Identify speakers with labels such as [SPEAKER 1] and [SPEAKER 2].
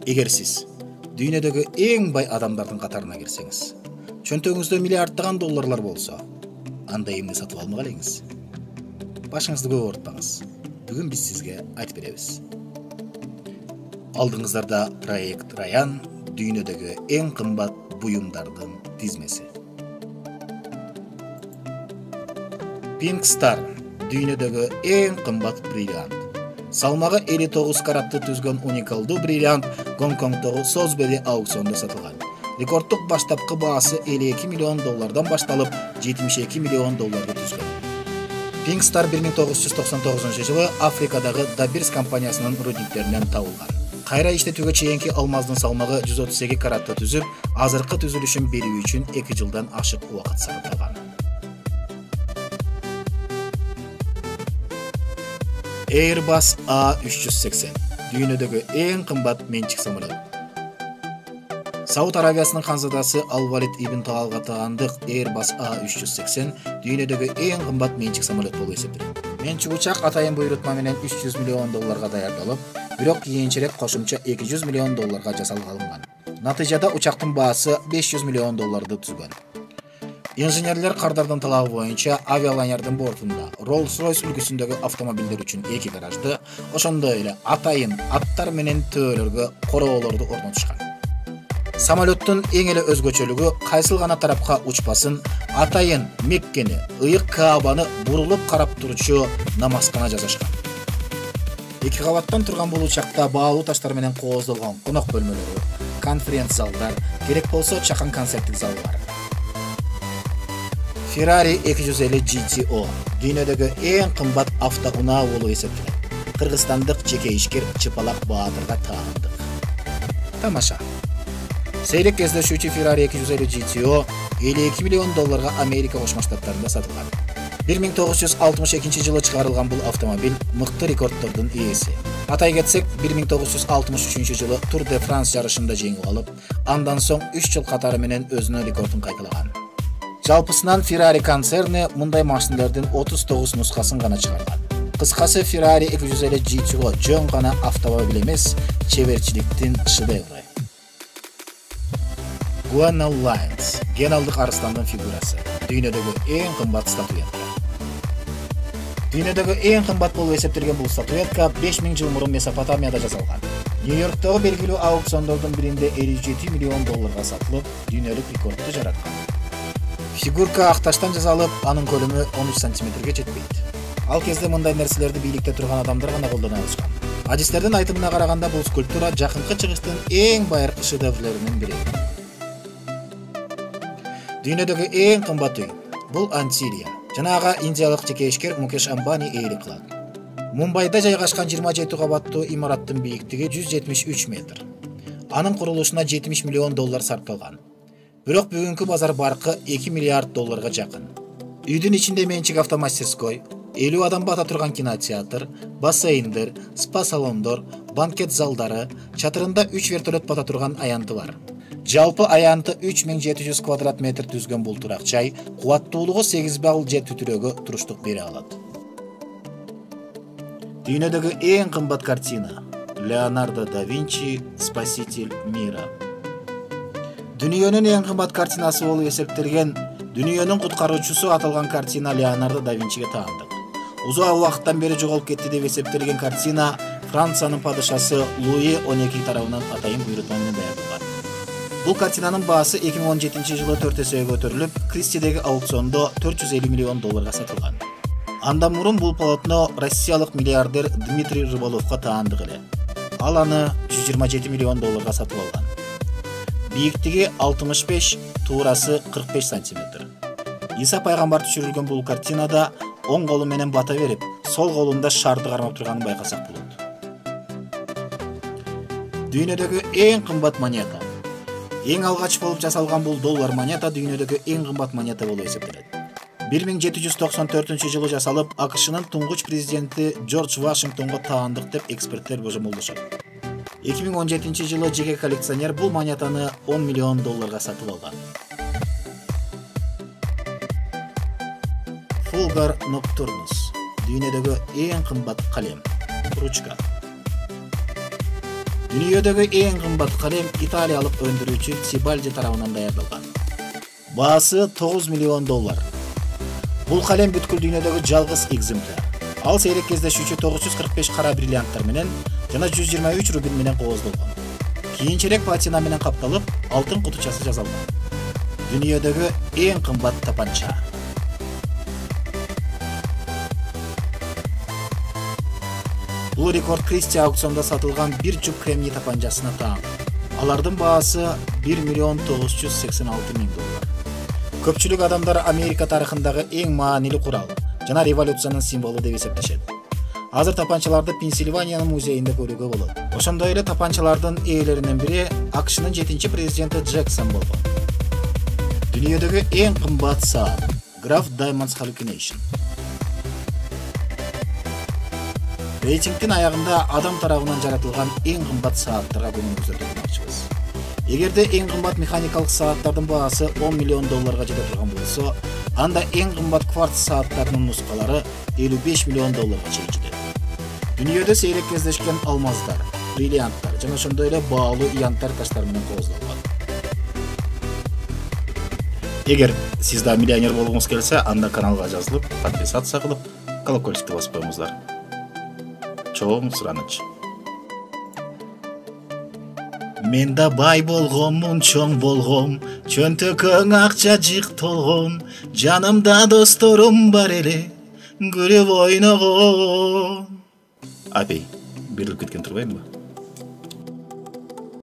[SPEAKER 1] Егер сіз дүйнөдөгү эң бай адамдардын катарына кирсеңиз, чөнтөгүңүздө миллиарддаган долларлар болсо, анда эмне сатып алмак элеңиз? Башыңызды көп оорутпаңыз. Бүгүн биз сизге айтып беребиз. Алдыңыздарда проект Раян, дүйнөдөгү эң кымбат буюмдардын тизмеси. Pink Star, дүйнөдөгү эң кымбат бриллиант. Салмагы 59 каратты түзгөн уникалдуу бриллиант Гонконгдогу Созбери аукциондо сатылган. Рекорддук баштапкы баасы 52 миллион доллардан башталып, 72 миллион долларды түзгөн. Pink Star 1999 жылы Африкадагы Dabirс компаниясынын рудниктеринен табылган. Кайра иштетүүгө чейинки алмаздын салмагы 132 каратты түзүп, азыркы түзүлүшүн берүү үчүн 2 жылдан ашык убакыт сарпталган. Airbus A380, дүйнөдөгү эң кымбат менчик самолет. Сауд Арабиясынын ханзадасы Ал-Валид ибн Таалга тагандык Airbus A380 дүйнөдөгү эң кымбат менчик самолет болуп эсептелет. Менчик учак атайын буйрутма менен 300 миллион долларга даярдалып, бирок кийинчерээк кошумча 200 миллион долларга жасалган. Натыйжада учактын баасы 500 миллион долларды түзгөн. Инженерлер кардардан талабы боюнча авиалайнердин бортунда Rolls-Royce үлгүсүндөгү автомобилдер үчүн 2 гаражды, ошондой эле атайын аттар менен төөлөргө короолорду орнотушкан. Самолеттун эң эле өзгөчөлүгү кайсыл гана тарапка учпасын, атайын Меккени, ыйык Каабаны бурулуп карап турчу намазкана жасашкан. 2 кабаттан турган бул учакта баалуу таштар менен кооздолгон конок бөлмөлөрү, конференц залдар, керек болсо чакан концерттик зал бар. Ferrari 250 GTO дүйнөдөгү эң кымбат автоунаа болуп эсептелет. Кыргызстандык жеке ишкер Чыпалак Баатырга таандык. Тамаша. Сейрек кездешүүчү Ferrari 250 GTO 52 миллион долларга Америка Кошмо Штаттарында сатылган. 1962 жылы чыгарылган бул автомобиль мыкты рекорддордун ээси. Атай кетсек, 1963 жылы Tour de France жарышында жеңип алып, андан соң 3 жыл катары менен өзүнүн рекордун кайталаган. Жалпысынан Ferrari концерни мындай машиналардын 39 нускасын гана чыгарган. Кыскасы Ferrari 250 GTO жөн гана автомобиль эмес, чеберчиликтин шедеври. Guanal Lions, геналдык арыстандын фигурасы, дүйнөдөгү эң кымбат статуэтка. Дүйнөдөгү эң кымбат болуп эсептелген бул статуэтка 5000 жыл мурун Месопотамияда жасалган. Нью-Йорктогу белгилүү аукциондордун биринде 57 миллион долларга сатылып, дүйнөлүк рекордду жараткан. Фигурка акташтан жасалып, анын көлөмү 13 сантиметрге жетпейт. Ал кезде мындай нерселерди бийликте турган адамдар гана колдоно алышкан. Адистердин айтымына караганда бул скульптура жакынкы чыгыштын эң байыркы шедеврлеринин бири. Дүйнөдөгү эң кымбат үй бул Антилия. Жанага индиялык жеке ишкер Мукеш Амбани ээлик кылат. Мумбайда жайгашкан 27 кабаттуу имараттын бийиктиги 173 метр. Анын курулушуна 70 миллион доллар сарпталган. Бирок бүгүнкү базар баркы 2 миллиард долларга жакын. Үйдүн ичинде менчик автомастерской, 50 адам бата турган кинотеатр, бассейндер, спа салондор, банкет залдары, чатырында 3 вертолет бата турган аянты бар. Жалпы аянты 3700 квадрат метр түзгөн бул турак жай кубаттуулугу 8 балл жер түтүрөгө туруштук бере алат. Дүйнөдөгү эң кымбат картина Леонардо да Винчи «Спаситель мира». Дүйнөнүн эң кымбат картинасы болуп эсептелген «Дүйнөнүн куткаруучусу» аталган картина Леонардо да Винчиге таандык. Узун убакыттан бери жоголуп кетти деп эсептелген картина Франциянын падышасы Луи 12 тарабынан атайын буйрутма менен даярдалган. Бул картинанын баасы 2017 жылы 4 эсеге көтөрүлүп, Кристидеги аукциондо 450 миллион долларга сатылган. Андан мурун бул полотно россиялык миллиардер Дмитрий Рыболовго таандык эле. Ал аны 127 миллион долларга сатып алган. Бийиктиги 65, туурасы 45 сантиметр. Иса пайгамбар түшүрүлгөн бул картинада оң колу менен бата берип, сол колунда шарды кармап турганын байкасак болот. Дүйнөдөгү эң кымбат монета. Эң алгач болуп жасалган бул доллар монета дүйнөдөгү эң кымбат монета болуп эсептелет. 1794 жылы жасалып, АКШнын туңгуч президенти Джордж Вашингтонго таандык деп эксперттер божомолдошот. 2017 жылы жеке коллекционер бул монетаны 10 миллион долларга сатып алган. Fulgar Nocturnus, дүйнөдөгү эң кымбат калем, ручка. Dünyadagi eng qimmat kalem Italiyalik öndürүүчү Cibaldi tarafından dayarlangan. Baası $9 milyon. Бул калем бүткүл дүйнөдөгү жалгыз экземпляр. Ал сейрек кездешүүчү 945 кара бриллианттар менен жана 123 рубин менен кооздолгон. Кийинчерээк платина менен капталып, алтын кутучасы жасалган. Дүйнөдөгү эң кымбат тапанча. Бул рекорд Кристи аукционда сатылган бир жуп кремний тапанчасына таң. Алардын баасы $1,986,000. Көпчүлүк адамдар Америка тарыхындагы эң маанилүү курал жана революциянын символу деп эсептешет. Азыр тапанчаларды Пенсильваниянын музейинде көрүүгө болот. Ошондой эле тапанчалардын ээлеринен бири АКШнын 7-чи президенти Джексон болгон. Дүйнөдөгү эң кымбат саат Graf Diamonds Hallucination. Рейтингдин аягында адам тарабынан жаратылган эң кымбат сааттарга көңүл көрсөтөбүз. Эгерде эң кымбат механикалык сааттардын баасы $10 миллион жете турган болсо, анда эң кымбат кварц сааттардын нускалары $55 миллион чейин жетет. Дүйнөдө сейрек кездешкен алмаздар, бриллианттар жана ошондой эле баалуу янтар таштар менен кооздолгон. Эгер сиз да миллионер болгуңуз келсе, анда каналга жазылып, подписаться кылып, колокольчикти басып коюңуздар. Чоң сураныч. Мен да бай болгоммун, чоң болгом, чөнтөкөң акча жык толгон, жанымда досторум бар эле, күлүп ойногон. Апей, берилип кеткен турбайбы?